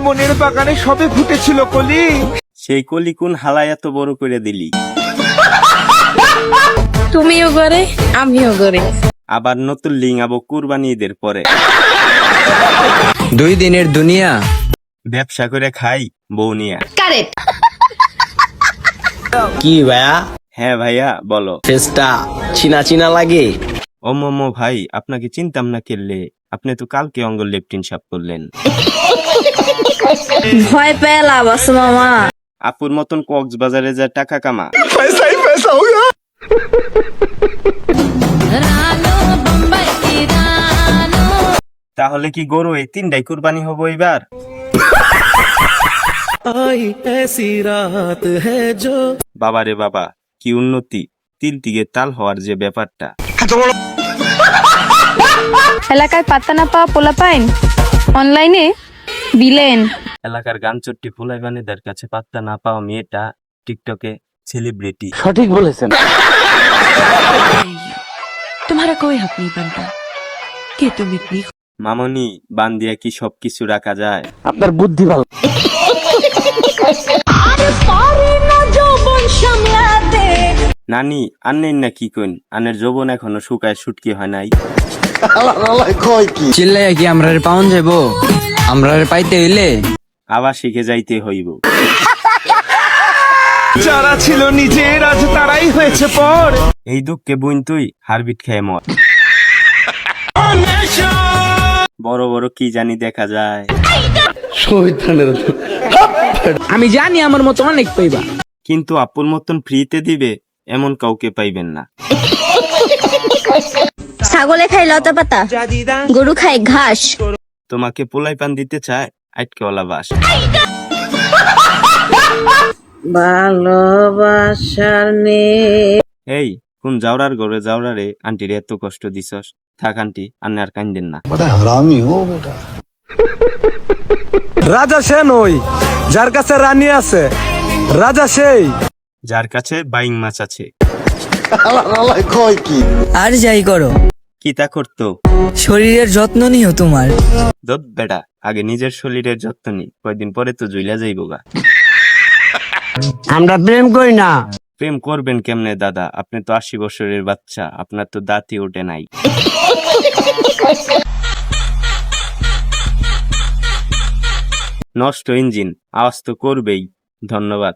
মনের বাগানে সবে ফুটেছিল কলি, সেই কলি কোন হালায় এত বড় করে দিলি? তুমিও করে আমিও করে। আবার নতুন লিং আবো কুরবানি ঈদের পরে। 2 দিনের দুনিয়া, ব্যবসা করে খাই বউ নিয়া। কারেক্ট। কি ভাইয়া, হ্যাঁ ভাইয়া বলো। ফেসটা চিনা চিনা লাগে। ও মোমো ভাই, আপনাকে চিনতাম না কেলে, আপনি তো কালকে অঙ্গ লেফটিন সাপ করলেন। ভয় পেয়ে লাভ আছে মামা। আপুর মতন কক্সবাজারে যা টাকা কামা। তাহলে কি গরু এই 3টাই কুরবানি হবো এবার? বাবারে বাবা, কি উন্নতি! 3 দিকে তাল হওয়ার যে ব্যাপারটা। এলাকায় পাত্তা না পাওয়া পোলাপাইন অনলাইনে বিলেন। এলাকার গান চট্টি ফুলাইবানেদের কাছে পাত্তা না পাওয়া মেয়েটা টিকটকে সেলিব্রিটি। সঠিক বলেছেন। तुम्हारा कोई हक नहीं बनता कि तुम इतनी মামনি, বান দিয়া কি সবকিছু রাখা যায়? আপনার বুদ্ধি ভালো। নানি, আন্নেন না কি কইন? আনের যৌবন এখনো শুকায় শুটকি হয় নাই। চিল্লাইয়া কি আমরা পাউন যাবো? আমরা পাইতে হইলে আবার শিখে যাইতে হইব। যারা ছিল নিজের আজ তারাই হয়েছে পর। এই দুঃখে বুইন তুই হারবিট খেয়ে মর। বড় বড় কি জানি দেখা যায়। আমি জানি আমার মতো অনেক পাইবা। কিন্তু আপুর মতন ফ্রিতে দিবে এমন কাউকে পাইবেন না। ছাগলে খাই লতা পাতা, গরু খাই ঘাস। তোমাকে পোলাই পান দিতে চায় আটকেওয়ালা বাস। ভালোবাসার নে এই কোন জাউরার ঘরে জাউরারে আন্টির এত কষ্ট দিছস? থাক আন্টি, আন্নে আর কান্দেন না। রাজা সে নই যার কাছে রানী আছে, রাজা সেই যার কাছে বাইং মাছ আছে। আর যাই করো, কি তা করতো? শরীরের যত্ন নিও তোমার। দত বেটা, আগে নিজের শরীরের যত্ন নি, কয়দিন পরে তো জুইলা যাইব গা। আমরা প্রেম করি না। প্রেম করবেন কেমনে দাদা? আপনি তো 80 বছরের বাচ্চা, আপনার তো দাঁতই ওঠে নাই। নষ্ট ইঞ্জিন, আওয়াজ তো করবেই। ধন্যবাদ।